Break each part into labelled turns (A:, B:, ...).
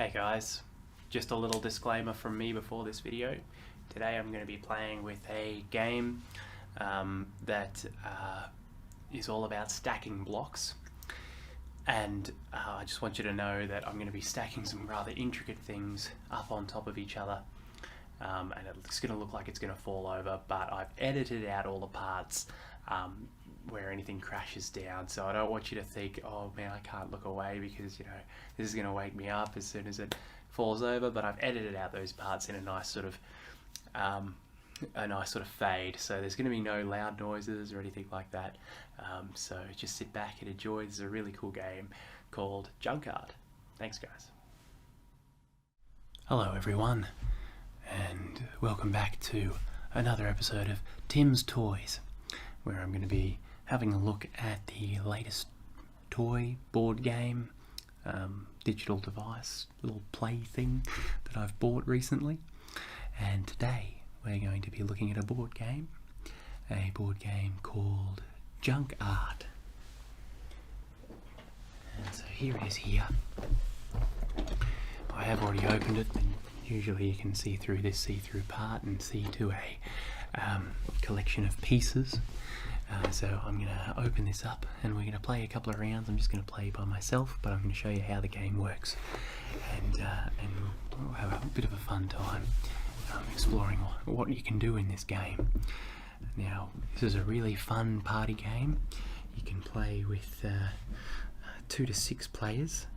A: Hey guys, just a little disclaimer from me before this video. Today I'm going to be playing with a game that is all about stacking blocks, and I just want you to know that I'm going to be stacking some rather intricate things up on top of each other, and it's going to look like it's going to fall over, but I've edited out all the parts where anything crashes down, so I don't want you to think, oh man, I can't look away because this is going to wake me up as soon as it falls over. But I've edited out those parts in a nice sort of fade, so there's going to be no loud noises or anything like that. So just sit back and enjoy. This is a really cool game called Junkard. Thanks guys. Hello everyone, and welcome back to another episode of Tim's Toys, where I'm going to be having a look at the latest toy, board game, digital device, little play thing that I've bought recently. And today we're going to be looking at a board game called Junkard. And so here it is here. I have already opened it, and usually you can see through this see-through part and see to a collection of pieces. So I'm going to open this up and we're going to play a couple of rounds. I'm just going to play by myself, but I'm going to show you how the game works, and we'll have a bit of a fun time exploring what you can do in this game. Now, this is a really fun party game. You can play with 2 to 6 players,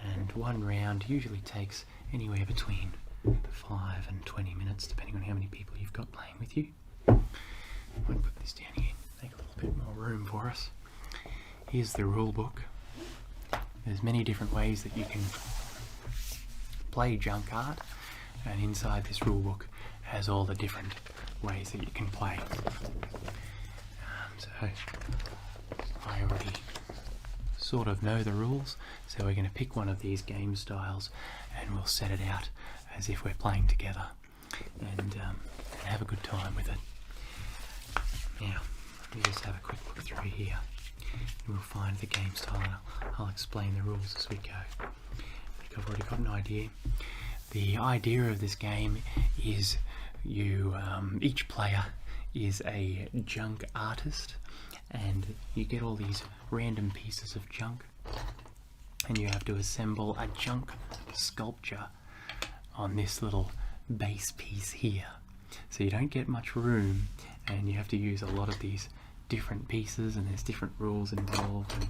A: and one round usually takes anywhere between 5 and 20 minutes, depending on how many people you've got playing with you. I'm going to put this down here, make a little bit more room for us. Here's the rule book. There's many different ways that you can play Junkard, and inside this rule book has all the different ways that you can play. So I already sort of know the rules, so we're going to pick one of these game styles and we'll set it out as if we're playing together, and have a good time with it. Now, let me just have a quick look through here, and we'll find the game style, and I'll explain the rules as we go. I think I've already got an idea. The idea of this game is each player is a junk artist, and you get all these random pieces of junk, and you have to assemble a junk sculpture on this little base piece here. So you don't get much room, and you have to use a lot of these different pieces, and there's different rules involved, and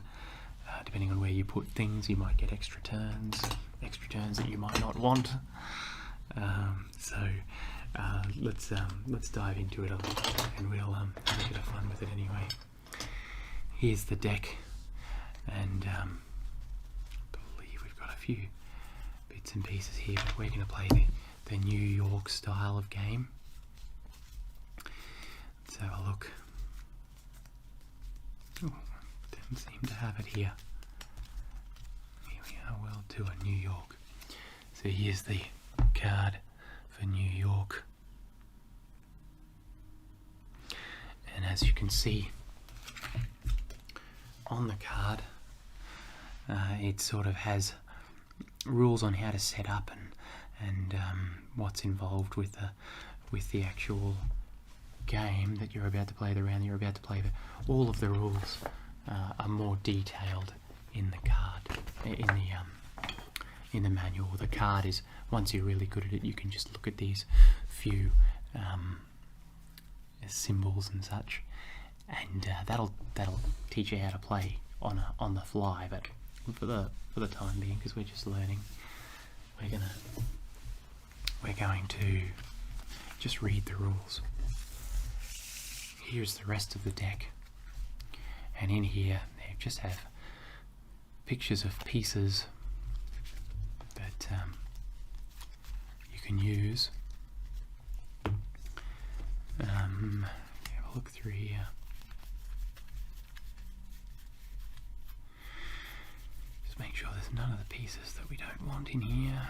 A: depending on where you put things, you might get extra turns that you might not want. Let's dive into it a little, and we'll have a bit of fun with it anyway. Here's the deck, and I believe we've got a few bits and pieces here, but we're going to play the New York style of game. Let's have a look. Oh, don't seem to have it here. Here we are, World Tour New York. So here's the card for New York. And as you can see on the card, it sort of has rules on how to set up and what's involved with the actual game that you're about to play, the round that you're about to play. All of the rules are more detailed in the card, in the manual. The card is, once you're really good at it, you can just look at these few symbols and such, and that'll teach you how to play on the fly. But for the time being, because we're just learning, we're going to just read the rules. Here's the rest of the deck, and in here they just have pictures of pieces that you can use. Have a look through here. Just make sure there's none of the pieces that we don't want in here,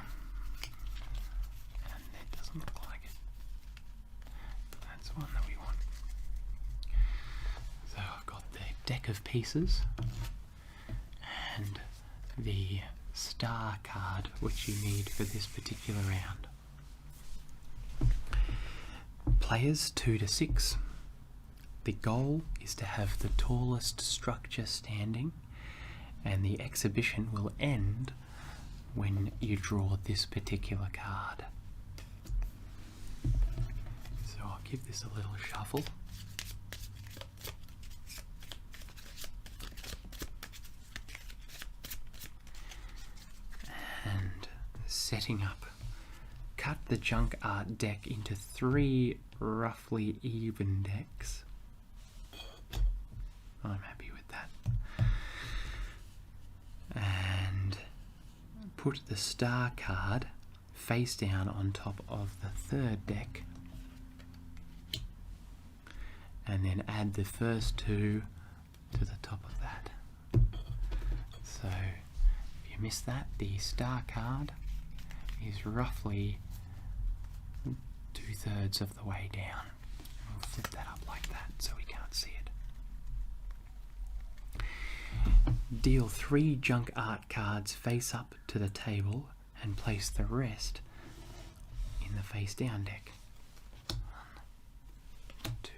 A: and it doesn't look like it. That's one that we want. So I've got the deck of pieces and the star card which you need for this particular round. Players 2 to 6. The goal is to have the tallest structure standing, and the exhibition will end when you draw this particular card. So I'll give this a little shuffle. And setting up. Cut the junk art deck into 3 roughly even decks. I'm happy with that. And put the star card face down on top of the 3rd deck. And then add the first 2 to the top of that. So if you miss that, the star card is roughly 2/3 of the way down. And we'll flip that up like that so we can't see it. Deal 3 junk art cards face up to the table and place the rest in the face down deck. 1, 2,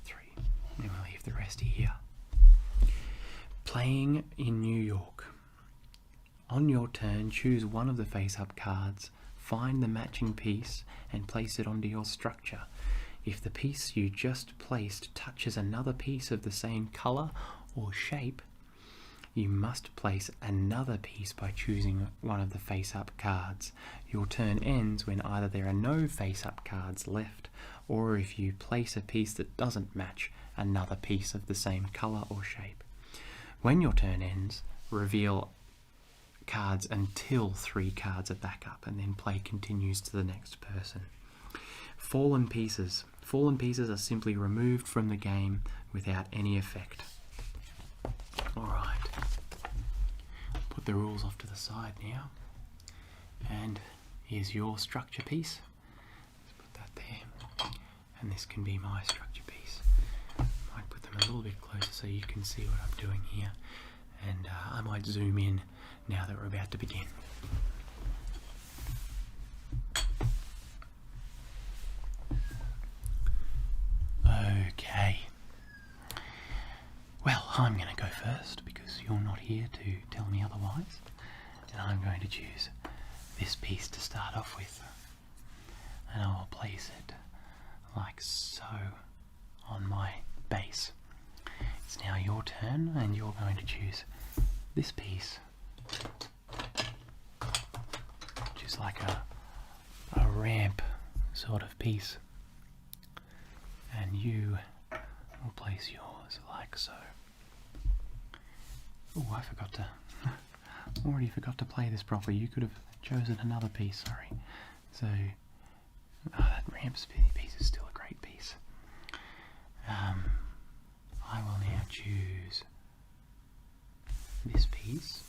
A: 3. And we'll leave the rest here. Playing in New York. On your turn, choose one of the face-up cards, find the matching piece and place it onto your structure. If the piece you just placed touches another piece of the same colour or shape, you must place another piece by choosing one of the face-up cards. Your turn ends when either there are no face-up cards left, or if you place a piece that doesn't match another piece of the same colour or shape. When your turn ends, reveal cards until 3 cards are back up, and then play continues to the next person. Fallen pieces. Fallen pieces are simply removed from the game without any effect. Alright, put the rules off to the side now, and here's your structure piece. Let's put that there, and this can be my structure piece. Might put them a little bit closer so you can see what I'm doing here, and I might zoom in now that we're about to begin. Okay. Well, I'm going to go first because you're not here to tell me otherwise, and I'm going to choose this piece to start off with, and I'll place it like so on my base. It's now your turn, and you're going to choose this piece, which is like a ramp sort of piece, and you will place yours like so. Oh, I already forgot to play this properly. You could have chosen another piece, sorry. So, that ramp piece is still a great piece. I will now choose this piece.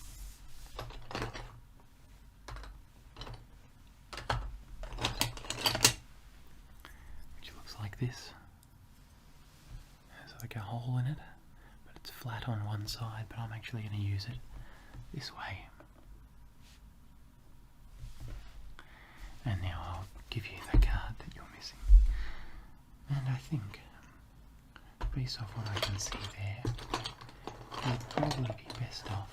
A: Which looks like this. There's like a hole in it, but it's flat on one side, but I'm actually going to use it this way. And now I'll give you the card that you're missing. And I think, based off what I can see there, you'd probably be best off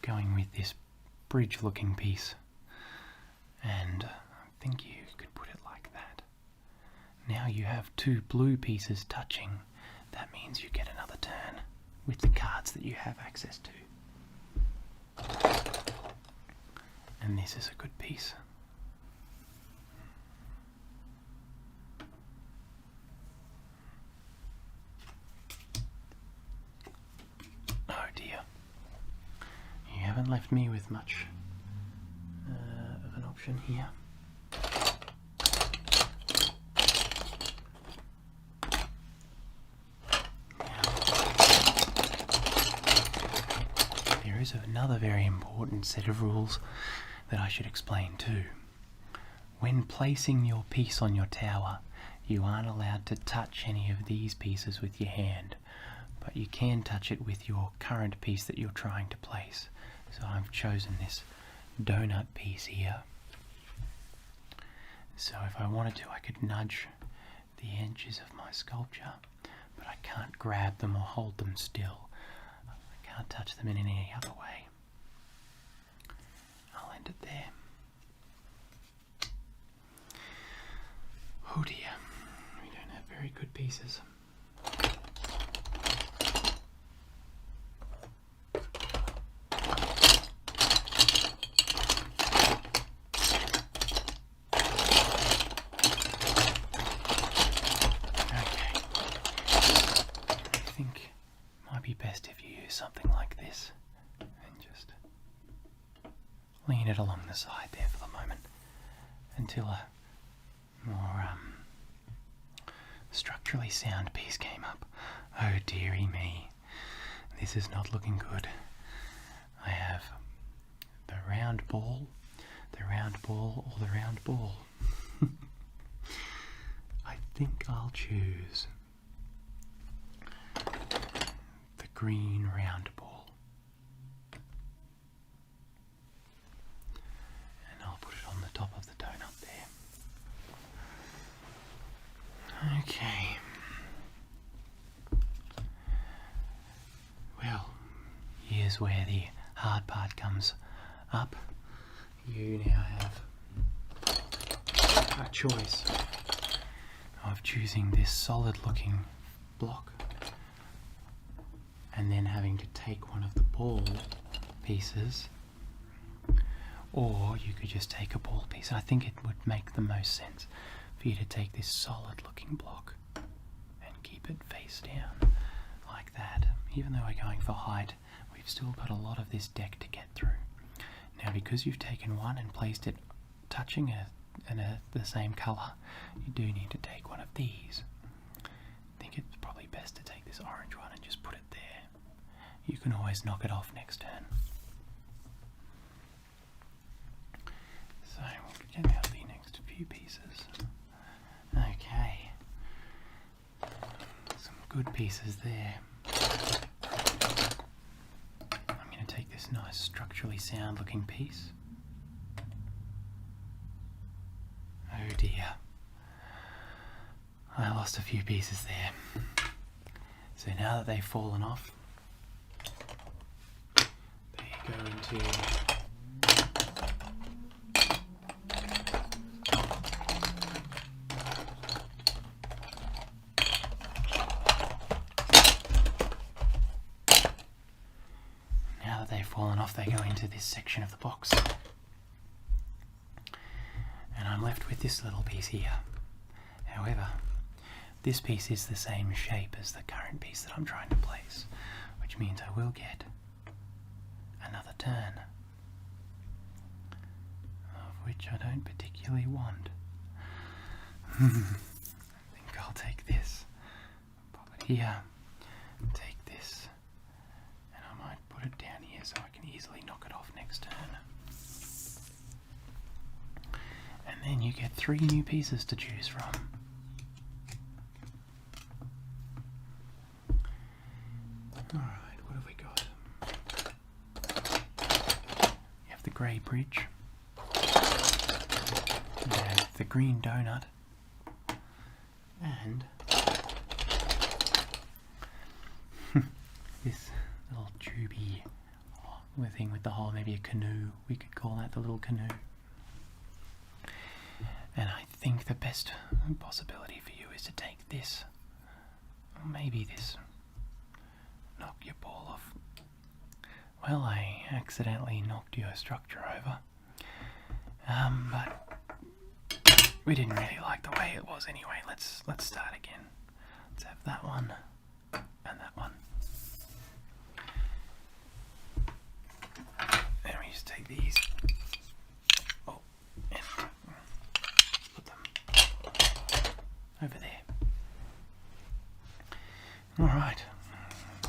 A: going with this bridge looking piece, and I think you could put it like that. Now you have 2 blue pieces touching. That means you get another turn with the cards that you have access to. And this is a good piece. Oh dear. You haven't left me with much of an option here. is another very important set of rules that I should explain too. When placing your piece on your tower, you aren't allowed to touch any of these pieces with your hand, but you can touch it with your current piece that you're trying to place. So I've chosen this donut piece here. So if I wanted to, I could nudge the edges of my sculpture, but I can't grab them or hold them still. I can't touch them in any other way. I'll end it there. Oh dear, we don't have very good pieces. Best if you use something like this and just lean it along the side there for the moment until a more structurally sound piece came up. Oh dearie me, this is not looking good. I have the round ball, the round ball, or the round ball. I think I'll choose green round ball, and I'll put it on the top of the donut there. Okay, well, here's where the hard part comes up. You now have a choice of choosing this solid looking block and then having to take one of the ball pieces, or you could just take a ball piece. I think it would make the most sense for you to take this solid looking block and keep it face down like that. Even though we're going for height, we've still got a lot of this deck to get through. Now because you've taken one and placed it touching the same colour, you do need to take one of these. I think it's probably best to take this orange one and just put it there. You can always knock it off next turn. So we'll get out the next few pieces. Okay. Some good pieces there. I'm going to take this nice structurally sound looking piece. Oh dear. I lost a few pieces there. So now that they've fallen off, go into now that they've fallen off, they go into this section of the box, and I'm left with this little piece here. However, this piece is the same shape as the current piece that I'm trying to place, which means I will get another turn, of which I don't particularly want. I think I'll take this, pop it here, take this, and I might put it down here so I can easily knock it off next turn. And then you get 3 new pieces to choose from. Alright, what have we got? You have the grey bridge, you have the green donut, and this little tubey thing with the hole, maybe a canoe, we could call that the little canoe. And I think the best possibility for you is to take this, or maybe this. Knock your ball off. Well, I accidentally knocked your structure over, but we didn't really like the way it was anyway. Let's start again. Let's have that one and that one. Then we just take these. Oh, and put them over there. All right.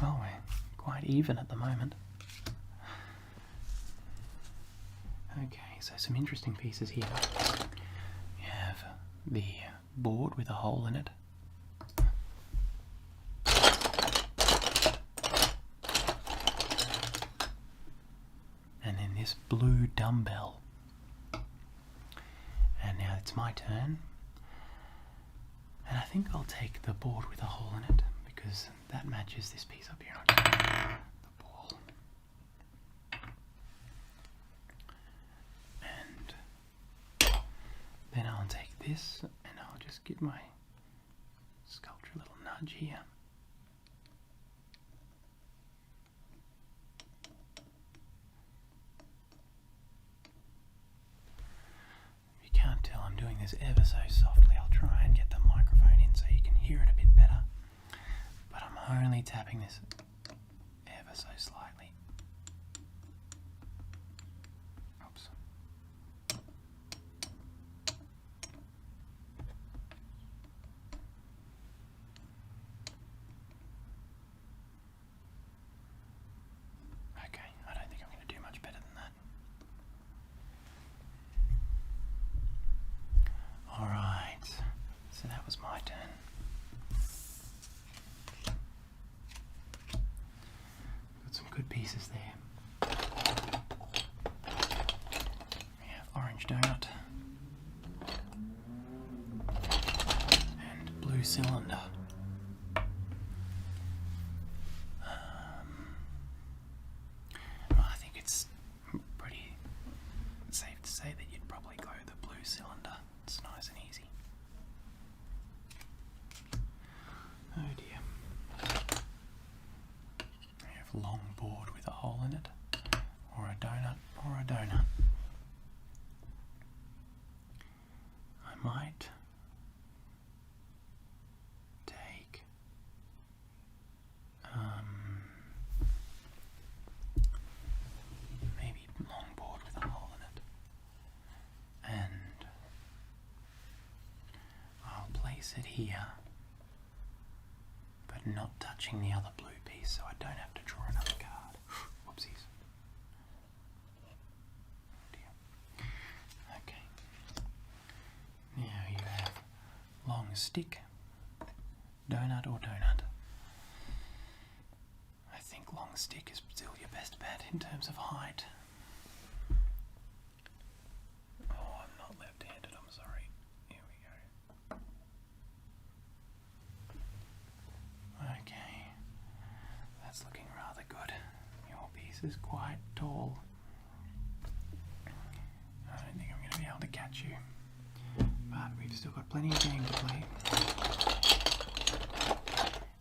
A: Well, we're quite even at the moment. Okay, so some interesting pieces here. We have the board with a hole in it. And then this blue dumbbell. And now it's my turn. And I think I'll take the board with a hole in it because that matches this piece up here. The ball. And then I'll take this and I'll just give my sculpture a little nudge here. If you can't tell, I'm doing this ever so softly. I'll try and get the microphone in so you can hear it a bit better. But I'm only tapping this ever so slightly. Oops. Okay, I don't think I'm going to do much better than that. Alright, so that was my turn. Got some good pieces there. We have orange donut and blue cylinder. Well, I think it's pretty safe to say that you'd probably go the blue cylinder. It's nice and easy. Oh dear. We have long board with a hole in it, or a donut, or a donut. I might take maybe long board with a hole in it, and I'll place it here, but not touching the other blue piece, so I don't have to draw another card. Whoopsies. Oh dear. Okay. Now you have long stick, donut or donut. I think long stick is still your best bet in terms of height. Oh, I'm not left-handed, I'm sorry. Here we go. Okay, that's looking rather good. Your piece is quite tall. I don't think I'm going to be able to catch you, but we've still got plenty of game to play.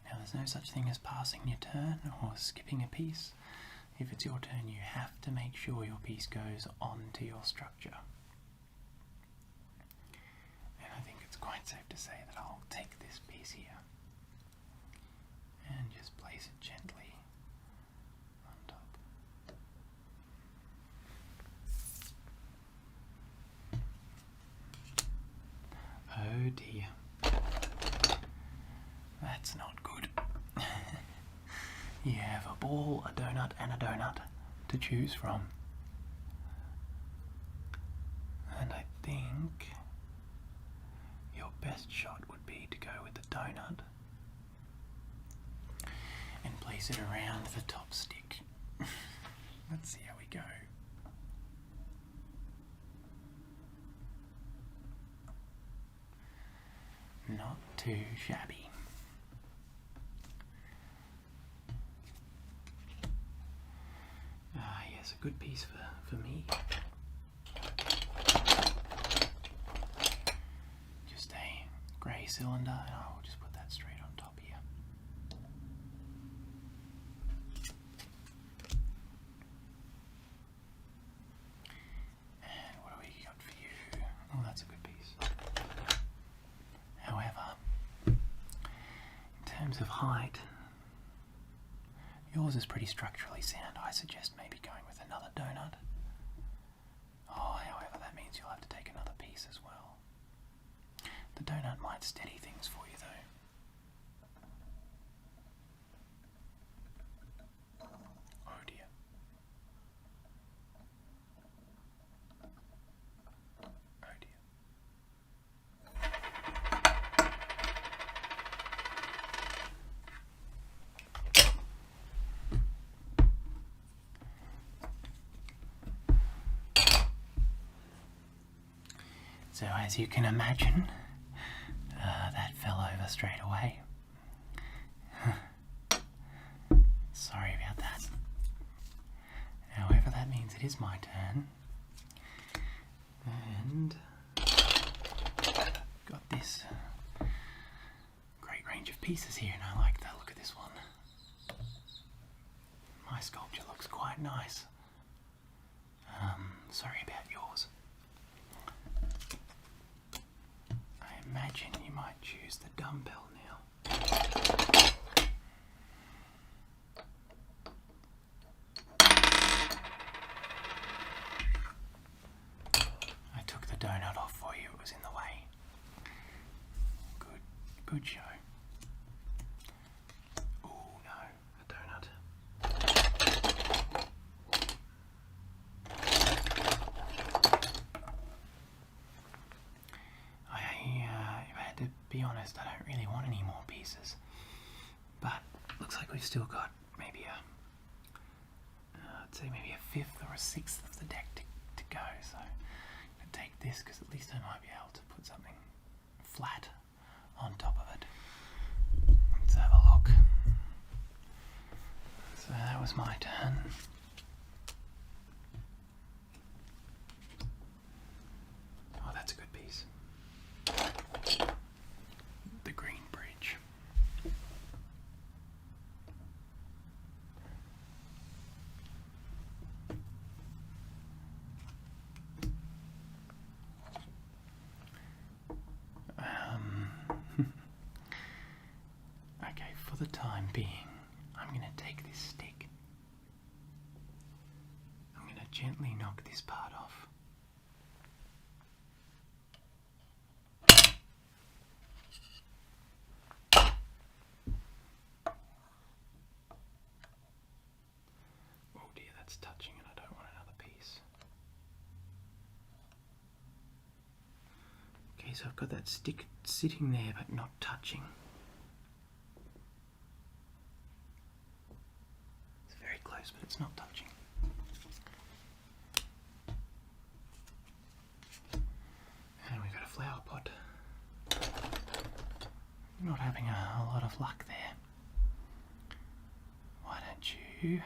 A: Now there's no such thing as passing your turn or skipping a piece. If it's your turn, you have to make sure your piece goes onto your structure. And I think it's quite safe to say that I'll take this piece here and just place it gently on top. Oh dear. That's not good. You have a ball, a donut, and a donut to choose from. And I think your best shot would be to go with the donut and place it around the top stick. Let's see how we go. Not too shabby. Ah, yes, a good piece for me. Just a grey cylinder, and I'll just put that straight on top here. And what do we got for you? Oh, that's a good piece. However, in terms of height, yours is pretty structurally sound. I suggest maybe going with another donut. Oh, however, that means you'll have to take another piece as well. The donut might steady things for you, though. Oh dear. So as you can imagine, that fell over straight away. Sorry about that. However, that means it is my turn. And got this great range of pieces here, and I like that. Look at this one. My sculpture looks quite nice. Sorry about yours. I imagine you might choose the dumbbell now. I took the donut off for you, it was in the way. Good show. Oh no, a donut. If I had to be honest, I don't really want any more pieces. But looks like we've still got maybe I'd say maybe a fifth or a sixth of the deck to go. So I'm going to take this because at least I might be able to put something flat on top of it. Let's have a look. So that was my turn. Oh, that's a good piece. The green bridge. Okay, for the time being, I'm going to take this stick. I'm going to gently knock this part off. Oh dear, that's touching and I don't want another piece. Okay, so I've got that stick sitting there but not touching. It's very close but it's not touching. And we've got a flower pot. Not having a lot of luck there. Why don't you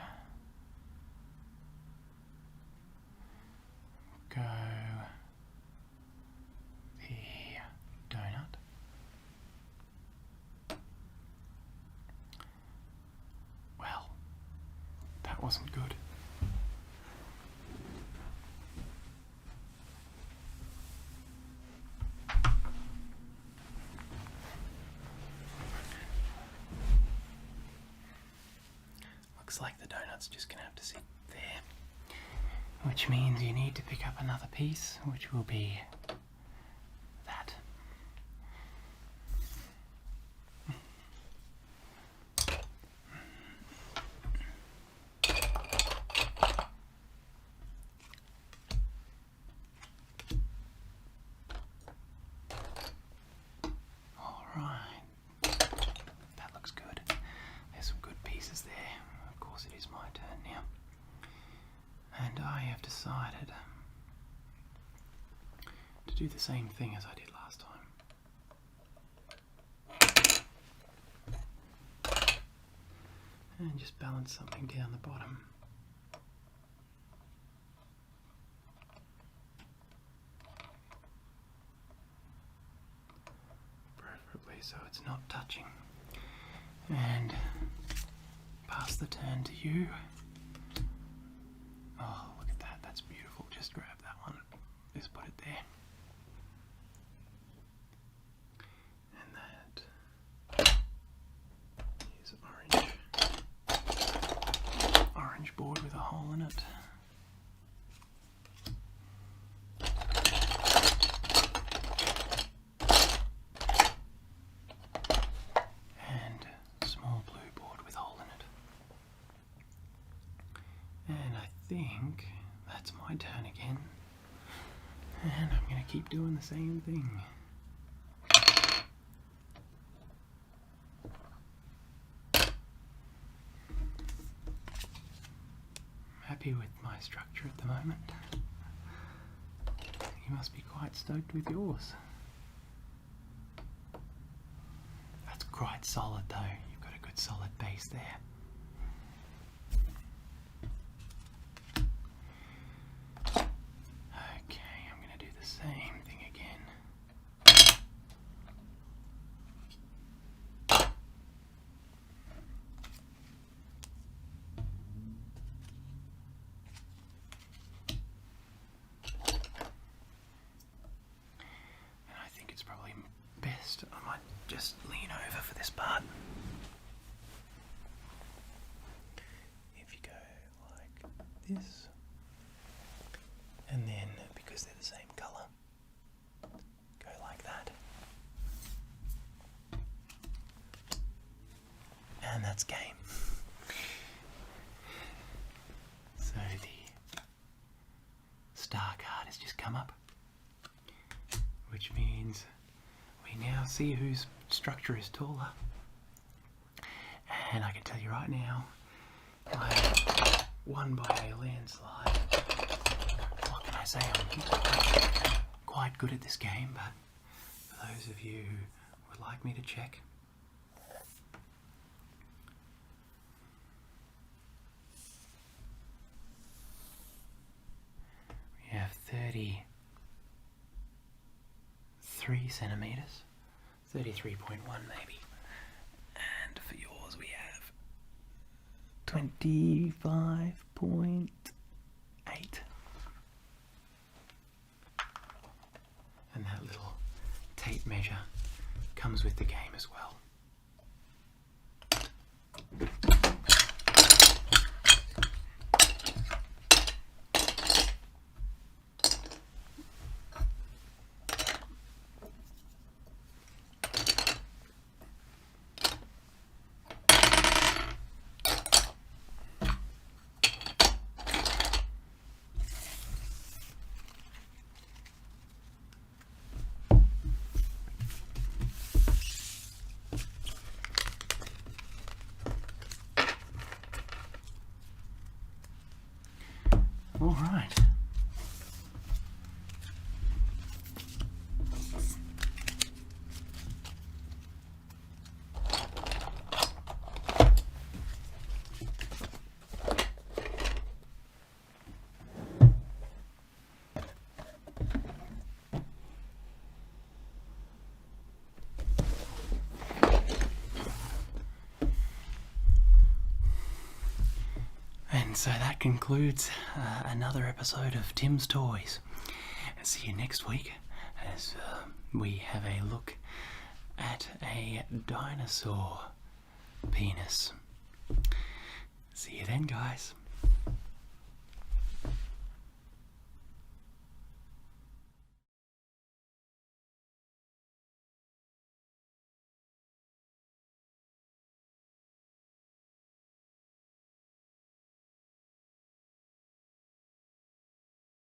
A: go the donut? Well, that wasn't good. Looks like the donut's just going to have to sit there. Which means you need to pick up another piece, which will be that. Alright, that looks good. There's some good pieces there. Of course it is my turn now. And I have decided to do the same thing as I did last time. And just balance something down the bottom. Preferably so it's not touching. And pass the turn to you. Oh, look at that. That's beautiful. Just grab that one. Just put it there. And that is orange. Orange board with a hole in it. And small blue board with a hole in it. And I think that's my turn again. And I'm going to keep doing the same thing. I'm happy with my structure at the moment. You must be quite stoked with yours. That's quite solid though. You've got a good solid base there. Okay, I'm going to do the same thing again. And I think it's probably best I might just lean over for this part. If you go like this, and then because they're the same colour, go like that. And that's game. So the star card has just come up, which means we now see whose structure is taller. And I can tell you right now, I won by a landslide. What can I say? I'm quite good at this game, but for those of you who would like me to check, we have 33 centimetres, 33.1 maybe, and for yours we have 25.8. And that little tape measure comes with the game as well. All right. And so that concludes another episode of Tim's Toys. See you next week as we have a look at a dinosaur penis. See you then, guys.